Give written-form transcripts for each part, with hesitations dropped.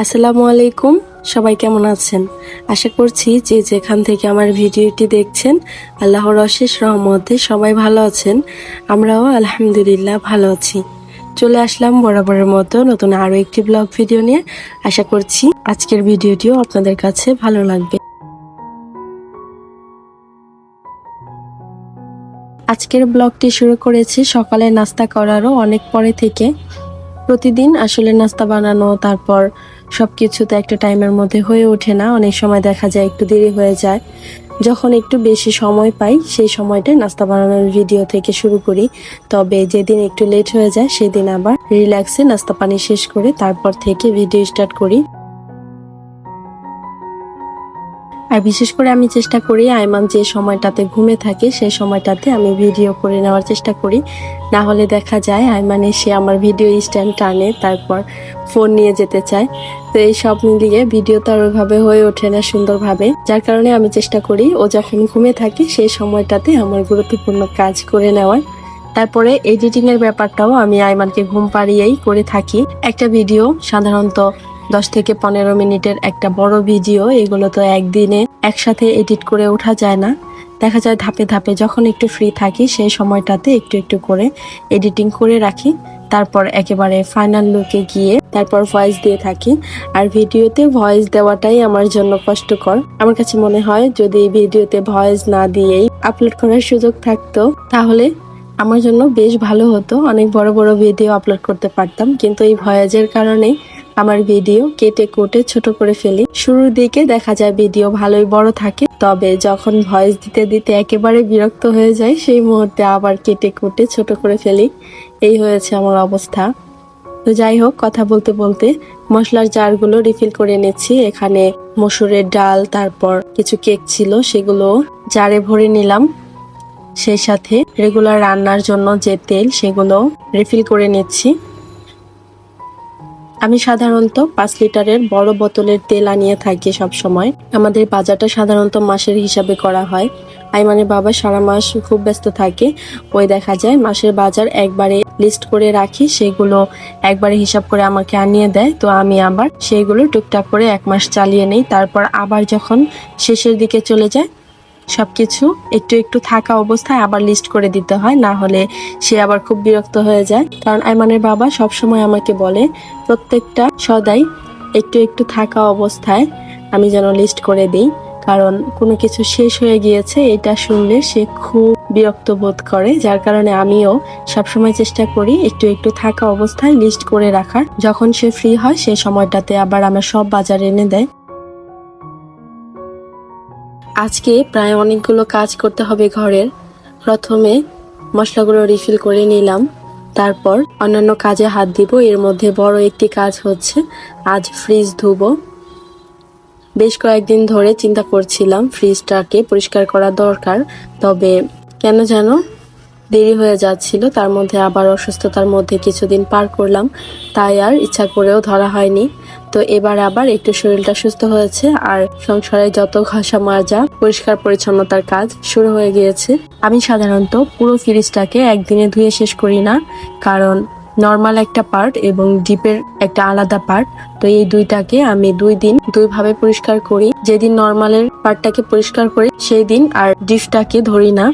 আসসালামু আলাইকুম। সবাই কেমন আছেন? আশা করছি যে যেখান থেকে আমার ভিডিওটি দেখছেন আল্লাহর অশেষ রহমতে সবাই ভালো আছেন। আমরাও আলহামদুলিল্লাহ ভালো আছি। চলে আসলাম বরাবরের মতো নতুন আরও একটি ব্লগ ভিডিও নিয়ে। আশা করছি আজকের ভিডিওটিও আপনাদের কাছে ভালো লাগবে। আজকের ব্লগটি শুরু করেছি সকালে নাস্তা করারও অনেক পরে থেকে। প্রতিদিন আসলে নাস্তা বানানো তারপর সবকিছু তো একটা টাইমের মধ্যে হয়ে ওঠে না, অনেক সময় দেখা যায় একটু দেরি হয়ে যায়। যখন একটু বেশি সময় পাই সেই সময়টায় নাস্তা বানানোর ভিডিও থেকে শুরু করি। তবে যেদিন একটু লেট হয়ে যায় সেদিন আবার রিল্যাক্সে নাস্তা পানি শেষ করে তারপর থেকে ভিডিও স্টার্ট করি। আর বিশেষ করে আমি চেষ্টা করি আইমান যে সময়টাতে ঘুমে থাকে সেই সময়টাতে আমি ভিডিও করে নেওয়ার চেষ্টা করি। না হলে দেখা যায় আইমান এসে আমার ভিডিও স্ট্যান্ড টানে, তারপর ফোন নিয়ে যেতে চায়। তো এই সব মিলিয়ে ভিডিও তো আর ওইভাবে হয়ে ওঠে না সুন্দরভাবে, যার কারণে আমি চেষ্টা করি ও যখন ঘুমে থাকে সেই সময়টাতে আমার গুরুত্বপূর্ণ কাজ করে নেওয়ার। তারপরে এডিটিং এর ব্যাপারটাও আমি আইমানকে ঘুম পাড়িয়েই করে থাকি। একটা ভিডিও সাধারণত 10 থেকে 15 মিনিটের একটা বড় ভিডিও, এগুলো তো একদিনে একসাথে এডিট করে ওঠা যায় না। দেখা যায় ধাপে ধাপে যখন একটু ফ্রি থাকি সেই সময়টাতে একটু একটু করে এডিটিং করে রাখি। তারপর একেবারে ফাইনাল লুকে গিয়ে তারপর ভয়েস দিয়ে থাকি। আর ভিডিওতে ভয়েস দেওয়াটাই আমার জন্য কষ্টকর। আমার কাছে মনে হয় যদি ভিডিওতে ভয়েস না দিয়েই আপলোড করার সুযোগ থাকতো তাহলে আমার জন্য বেশ ভালো হতো, অনেক বড় বড় ভিডিও আপলোড করতে পারতাম। কিন্তু এই ভয়েসের কারণে আমার ভিডিও কেটে কোটে ছোট করে ফেলি। শুরুর দিকে দেখা যায় ভিডিও ভালোই বড় থাকে, তবে যখন ভয়েস দিতে দিতে একেবারে বিরক্ত হয়ে যায় সেই মুহূর্তে আবার কেটে কোটে ছোট করে ফেলি। এই হয়েছে আমার অবস্থা। তো যাই হোক, কথা বলতে বলতে মশলার জারগুলো রিফিল করে নিচ্ছি। এখানে মসুরের ডাল, তারপর কিছু কেক ছিল, সেগুলো জারে ভরে নিলাম। সেই সাথে রেগুলার রান্নার জন্য যে তেল সেগুলো রিফিল করে নিচ্ছি। আমি সাধারণত 5 লিটারের বড় বোতলের তেল আনিয়ে থাকি সব সময়। আমাদের বাজারটা সাধারণত মাসের হিসাবে করা হয়। আইমানের বাবা সারা মাস খুব ব্যস্ত থাকে, ওই দেখা যায় মাসের বাজার একবারে লিস্ট করে রাখি, সেগুলো একবারে হিসাব করে আমাকে আনিয়ে দেয়। তো আমি আবার সেগুলো টুকটাক করে 1 মাস চালিয়ে নেই। তারপর আবার যখন শেষের দিকে চলে যায় সবকিছু একটু একটু থাকা অবস্থায় আবার লিস্ট করে দিতে হয়, না হলে সে আবার খুব বিরক্ত হয়ে যায়। কারণ আইমানের বাবা সবসময় আমাকে বলে প্রত্যেকটা সদাই একটু একটু থাকা অবস্থায় আমি যেন লিস্ট করে দিই, কারণ কোনো কিছু শেষ হয়ে গিয়েছে এটা শুনলে সে খুব বিরক্ত বোধ করে। যার কারণে আমিও সবসময় চেষ্টা করি একটু একটু থাকা অবস্থায় লিস্ট করে রাখার। যখন সে ফ্রি হয় সেই সময়টাতে আবার আমার সব বাজার এনে দেয়। আজকে প্রায় অনেকগুলো কাজ করতে হবে ঘরের। প্রথমে মশলাগুলো রিফিল করে নিলাম, তারপর অন্যান্য কাজে হাত দিব। এর মধ্যে বড় একটি কাজ হচ্ছে আজ ফ্রিজ ধুবো। বেশ কয়েকদিন ধরে চিন্তা করছিলাম ফ্রিজটাকে পরিষ্কার করা দরকার, তবে কেন যেন দেরি হয়ে যাচ্ছিল। তার মধ্যে আবার অসুস্থতার মধ্যে কিছুদিন পার করলাম, তাই আর ইচ্ছা করেও ধরা হয়নি। তো এবার আবার একটু শরীরটা সুস্থ হয়েছে আর সংসারে যত ঘষা মাজা পরিষ্কার পরিচ্ছন্নতার কাজ শুরু হয়ে গিয়েছে। আমি সাধারণত পুরো ফ্রিজটাকে একদিনে ধুয়ে শেষ করি না, কারণ নর্মাল একটা পার্ট এবং ডিপের একটা আলাদা পার্ট, তো এই দুইটাকে আমি 2 দিন 2 ভাবে পরিষ্কার করি। যেদিন নর্মালের পার্টটাকে পরিষ্কার করি সেই দিন আর ডিপটাকে ধরি না,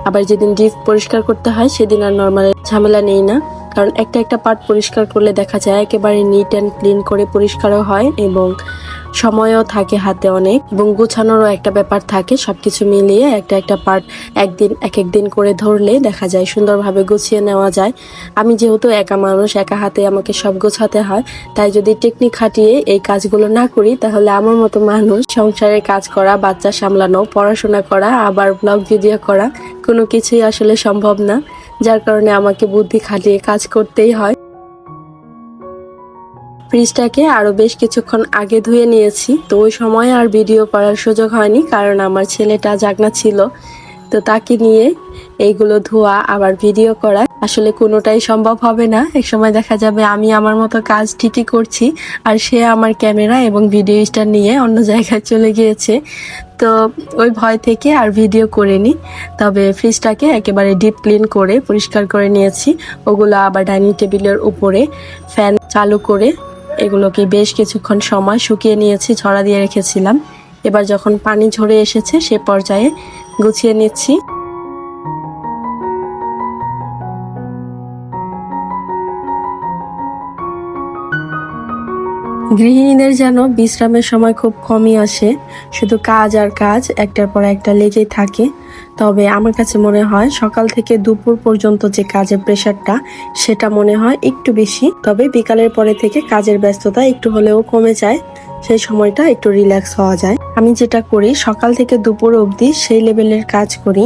আবার যেদিন ডিপ পরিষ্কার করতে হয় সেদিন আর নর্মালের ঝামেলা নেই না। কারণ একটা একটা পার্ট পরিষ্কার করলে দেখা যায় একেবারে নিট অ্যান্ড ক্লিন করে পরিষ্কারও হয় এবং সময়ও থাকে হাতে অনেক, এবং গুছানোরও একটা ব্যাপার থাকে। সবকিছু মিলিয়ে একটা একটা পার্ট একদিন এক একদিন করে ধরলে দেখা যায় সুন্দরভাবে গুছিয়ে নেওয়া যায়। আমি যেহেতু একা মানুষ, একা হাতে আমাকে সব গোছাতে হয়, তাই যদি টেকনিক খাটিয়ে এই কাজগুলো না করি তাহলে আমার মতো মানুষ সংসারের কাজ করা, বাচ্চা সামলানো, পড়াশোনা করা, আবার ব্লগ ভিডিও করা কোনো কিছুই আসলে সম্ভব না। যার কারণে আমাকে বুদ্ধি খাটিয়ে কাজ করতেই হয়। ফ্রিজটাকে আরো বেশ কিছুক্ষণ আগে ধুয়ে নিয়েছি, তো ওই সময় আর ভিডিও করার সুযোগ হয়নি, কারণ আমার ছেলেটা জাগনা ছিল। তো তাকে নিয়ে এইগুলো ধোয়া আবার ভিডিও করা আসলে কোনোটাই সম্ভব হবে না। এক সময় দেখা যাবে আমি আমার মতো কাজ ঠিকই করছি আর সে আমার ক্যামেরা এবং ভিডিও স্ট্যান্ড নিয়ে অন্য জায়গায় চলে গিয়েছে। তো ওই ভয় থেকে আর ভিডিও করিনি। তবে ফ্রিজটাকে একেবারে ডিপ ক্লিন করে পরিষ্কার করে নিয়েছি। ওগুলো আবার ডাইনিং টেবিলের উপরে ফ্যান চালু করে এগুলোকে বেশ কিছুক্ষণ সময় শুকিয়ে নিয়েছি, ঝরা দিয়ে রেখেছিলাম। এবার যখন পানি ঝরে এসেছে সে পর্যায়ে গুছিয়ে নিচ্ছি। গৃহিণীদের যেন বিশ্রামের সময় খুব কমই আসে, শুধু কাজ আর কাজ একটার পর একটা লেগেই থাকে। তবে আমার কাছে মনে হয় সকাল থেকে দুপুর পর্যন্ত যে কাজের প্রেশারটা সেটা মনে হয় একটু বেশি। তবে বিকালের পরে থেকে কাজের ব্যস্ততা একটু হলেও কমে যায়, সেই সময়টা একটু রিল্যাক্স হওয়া যায়। আমি যেটা করি সকাল থেকে দুপুর অবধি সেই লেভেলের কাজ করি,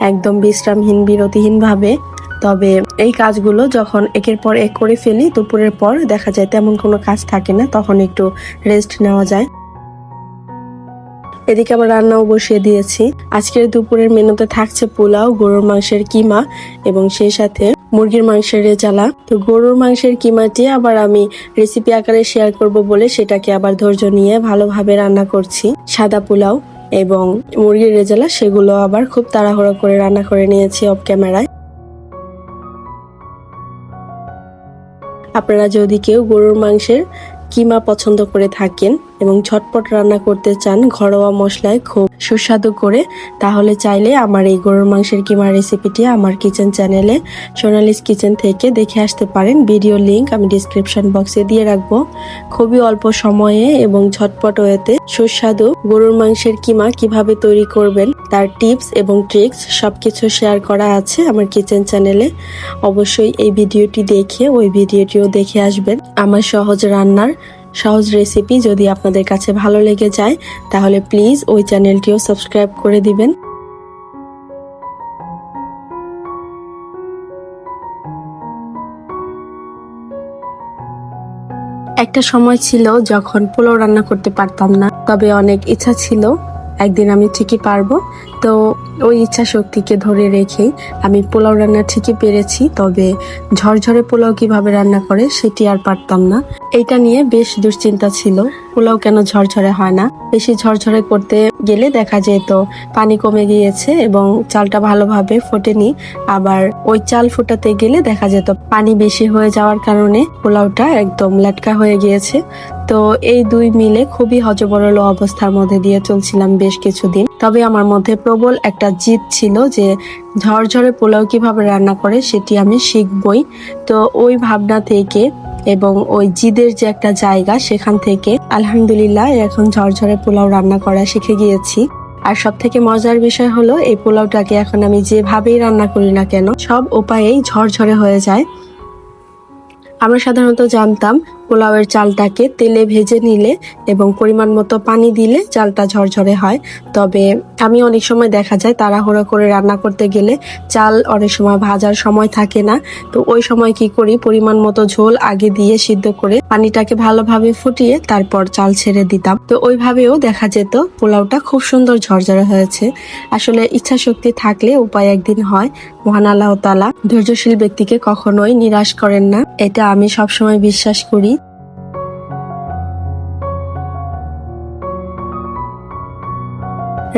একদম বিশ্রামহীন বিরতিহীন ভাবে। তবে এই কাজগুলো যখন একের পর এক করে ফেলি দুপুরের পর দেখা যায় তেমন কোনো কাজ থাকে না, তখন একটু রেস্ট নেওয়া যায়। এদিকে আবার রান্নাও বসিয়ে দিয়েছি। আজকের দুপুরের মেনুতে থাকছে পোলাও, গরুর মাংসের কিমা এবং সেই সাথে মুরগির মাংসের রেজালা। তো গরুর মাংসের কিমাটি আবার আমি রেসিপি আকারে শেয়ার করব বলে সেটাকে আবার ধৈর্য নিয়ে ভালোভাবে রান্না করছি। সাদা পোলাও এবং মুরগির রেজালা সেগুলো আবার খুব তাড়াহুড়ো করে রান্না করে নিয়েছি অফ ক্যামেরায়। আপনারা যদি কেউ গরুর মাংসের কিমা পছন্দ করে থাকেন এবং ঝটপট রান্না করতে চান ঘরোয়া মশলায় খুব সুস্বাদু করে, তাহলে চাইলে আমার এই গরুর মাংসের কিমা রেসিপিটি আমার কিচেন চ্যানেলে সোনালিস কিচেন থেকে দেখে আসতে পারেন। ভিডিও লিংক আমি ডিসক্রিপশন বক্সে দিয়ে রাখবো। খুবই অল্প সময়ে এবং ঝটপট ওয়েতে সুস্বাদু গরুর মাংসের কিমা কিভাবে তৈরি করবেন তার টিপস এবং ট্রিক্স সবকিছু শেয়ার করা আছে আমার কিচেন চ্যানেলে। অবশ্যই এই ভিডিওটি দেখে ওই ভিডিওটিও দেখে আসবেন। আমার সহজ রান্নার সহজ রেসিপি যদি আপনাদের কাছে ভালো লেগে যায় তাহলে প্লিজ ওই চ্যানেলটিও সাবস্ক্রাইব করে দিবেন। একটা সময় ছিল যখন পোলাও রান্না করতে পারতাম না, তবে অনেক ইচ্ছা ছিল একদিন আমি ঠিকই পারবো। তো ওই ইচ্ছা শক্তিকে ধরে রেখেই আমি পোলাও রান্না ঠিকই পেরেছি, তবে ঝরঝরে পোলাও কিভাবে রান্না করে সেটি আর পারতাম না। এটা নিয়ে বেশ দুশ্চিন্তা ছিল, পোলাও কেন ঝরঝরে হয় না। বেশি ঝরঝরে করতে গেলে দেখা যেত পানি কমে গিয়েছে এবং চালটা ভালোভাবে ফোটেনি, আবার ওই চাল ফোটাতে গেলে দেখা যেত পানি বেশি হয়ে যাওয়ার কারণে পোলাওটা একদম লেটকা হয়ে গিয়েছে। তো এই দুই মিলে খুবই হযবরল অবস্থার মধ্যে দিয়ে চলছিলাম বেশ কিছুদিন। তবে আমার মধ্যে প্রবল একটা জিদ ছিল যে ঝরঝরে পোলাও কিভাবে রান্না করে সেটি আমি শিখবই। তো ওই ভাবনা থেকে এবং ওই জিদের যে একটা জায়গা সেখান থেকে আলহামদুলিল্লাহ এখন ঝরঝরে পোলাও রান্না করা শিখে গিয়েছি। আর সব থেকে মজার বিষয় হলো এই পোলাওটাকে এখন আমি যেভাবেই রান্না করি না কেন সব উপায়েই ঝরঝরে হয়ে যায়। আমরা সাধারণত জানতাম পোলাওয়ের চালটাকে তেলে ভেজে নিলে এবং পরিমাণ মতো পানি দিলে চালটা ঝরঝরে হয়। তবে আমি অনেক সময় দেখা যায় তাড়াহুড়ো করে রান্না করতে গেলে চাল অনেক সময় ভাজার সময় থাকে না। তো ওই সময় কি করি, পরিমাণ মতো ঝোল আগে দিয়ে সিদ্ধ করে পানিটাকে ভালোভাবে ফুটিয়ে তারপর চাল ছেড়ে দিতাম। তো ওইভাবেও দেখা যেত পোলাওটা খুব সুন্দর ঝরঝরে হয়েছে। আসলে ইচ্ছা শক্তি থাকলে উপায় একদিন হয়। মহান আল্লাহ তাআলা ধৈর্যশীল ব্যক্তিকে কখনোই নিরাশ করেন না, এটা আমি সবসময় বিশ্বাস করি।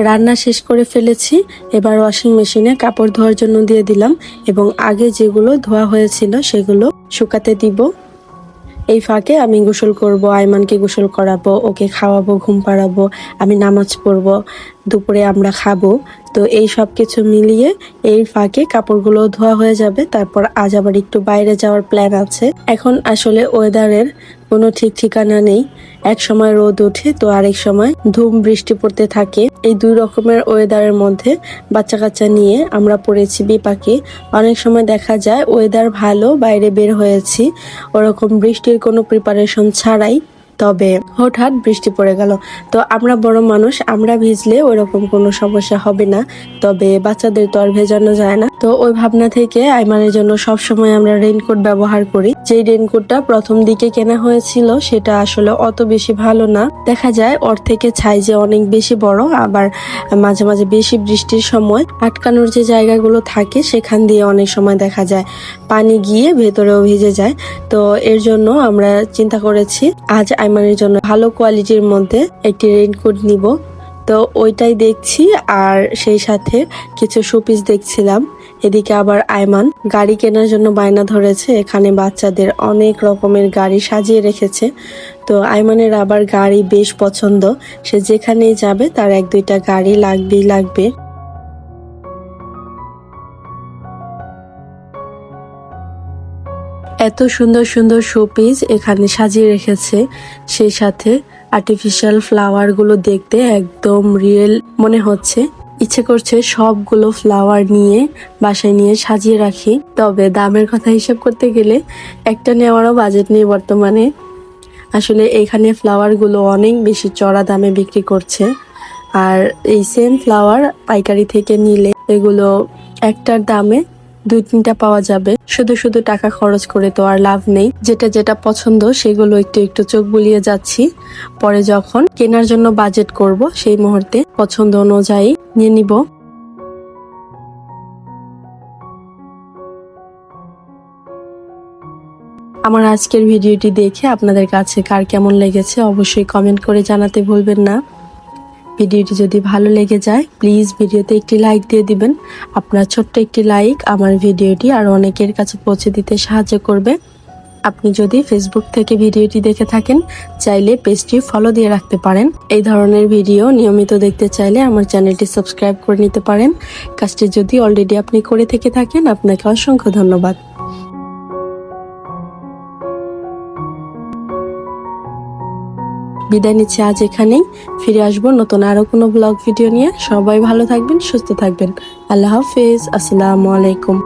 রান্না শেষ করে ফেলেছি, এবার ওয়াশিং মেশিনে কাপড় ধোয়ার জন্য দিয়ে দিলাম এবং আগে যেগুলো ধোয়া হয়েছিল সেগুলো শুকাতে দিব। এই ফাঁকে আমি গোসল করব, আইমানকে গোসল করাবো, ওকে খাওয়াবো, ঘুম পাড়াবো, আমি নামাজ পড়বো, দুপুরে আমরা খাবো। তো এই সব কিছু মিলিয়ে এই ফাঁকে কাপড়গুলো ধোয়া হয়ে যাবে। তারপর আজ আবার একটু বাইরে যাওয়ার প্ল্যান আছে। এখন আসলে ওয়েদারের কোনো ঠিক ঠিকানা নেই, এক সময় রোদ ওঠে তো আরেক সময় ধুম বৃষ্টি পড়তে থাকে। এই দুই রকমের ওয়েদারের মধ্যে বাচ্চা কাচ্চা নিয়ে আমরা পড়েছি বিপাকে। অনেক সময় দেখা যায় ওয়েদার ভালো, বাইরে বের হয়েছি ওরকম বৃষ্টির কোনো প্রিপারেশন ছাড়াই, তবে হঠাৎ বৃষ্টি পড়ে গেল। তো আমরা বড় মানুষ, আমরা ভিজলে ওইরকম কোনো সমস্যা হবে না, তবে বাচ্চাদের তো আর ভেজানো যায় না। তো ওই ভাবনা থেকে আইমানের জন্য সব সময় আমরা রেইনকোট ব্যবহার করি। যে রেইনকোটটা প্রথম দিকে কেনা হয়েছিল সেটা আসলে অত বেশি ভালো না, দেখা যায় ওর থেকে সাইজে অনেক বেশি বড়, আবার মাঝে মাঝে বেশি বৃষ্টির সময় আটকানোর যে জায়গাগুলো থাকে সেখান দিয়ে অনেক সময় দেখা যায় পানি গিয়ে ভেতরেও ভিজে যায়। তো এর জন্য আমরা চিন্তা করেছি আজ আইমানের জন্য ভালো কোয়ালিটির মধ্যে একটি রেইনকোট নিব। তো ওইটাই দেখছি আর সেই সাথে কিছু শোপিস দেখছিলাম। এদিকে আবার আয়মান গাড়ি কেনার জন্য বায়না ধরেছে। এখানে বাচ্চাদের অনেক রকমের গাড়ি সাজিয়ে রেখেছে। তো আয়মানের আবার গাড়ি বেশ পছন্দ, সে যেখানেই যাবে তার 1-2টা গাড়ি লাগবেই লাগবে। এত সুন্দর সুন্দর শোপিস এখানে সাজিয়ে রেখেছে, সেই সাথে আর্টিফিশিয়াল ফ্লাওয়ার গুলো দেখতে একদম রিয়েল মনে হচ্ছে। ইচ্ছে করছে সবগুলো ফ্লাওয়ার নিয়ে বাসায় নিয়ে সাজিয়ে রাখি। তবে দামের কথা হিসাব করতে গেলে একটা নেওয়ারও বাজেট নেই বর্তমানে। আসলে এখানে ফ্লাওয়ার গুলো অনেক বেশি চড়া দামে বিক্রি করছে। আর এই সেম ফ্লাওয়ার পাইকারি থেকে নিলে এগুলো একটার দামে 2-3টা পাওয়া যাবে। শুধু শুধু টাকা খরচ করে তো আর লাভ নেই। যেটা যেটা পছন্দ সেগুলো একটু একটু চোখ বুলিয়ে যাচ্ছি, পরে যখন কেনার জন্য বাজেট করব সেই মুহূর্তে পছন্দ অনুযায়ী নিয়ে নিব। আমার আজকের ভিডিওটি দেখে আপনাদের কাছে কার কেমন লেগেছে অবশ্যই কমেন্ট করে জানাতে ভুলবেন না। ভিডিওটি যদি ভালো লেগে যায় প্লিজ ভিডিওতে একটি লাইক দিয়ে দিবেন। আপনার ছোট্ট একটি লাইক আমার ভিডিওটি আরো অনেকের কাছে পৌঁছে দিতে সাহায্য করবে। আপনি যদি ফেসবুক থেকে ভিডিওটি দেখে থাকেন চাইলে পেজটি ফলো দিয়ে রাখতে পারেন। এই ধরনের ভিডিও নিয়মিত দেখতে চাইলে আমার চ্যানেলটি সাবস্ক্রাইব করে নিতে পারেন। কাজটি যদি অলরেডি আপনি করে থেকে থাকেন আপনাকে অসংখ্য ধন্যবাদ। বিদায় নিচ্ছি আজ এখানেই। ফিরে আসবো নতুন আরো কোনো ব্লগ ভিডিও নিয়ে। সবাই ভালো থাকবেন, সুস্থ থাকবেন। আল্লাহ হাফেজ, আসসালামু আলাইকুম।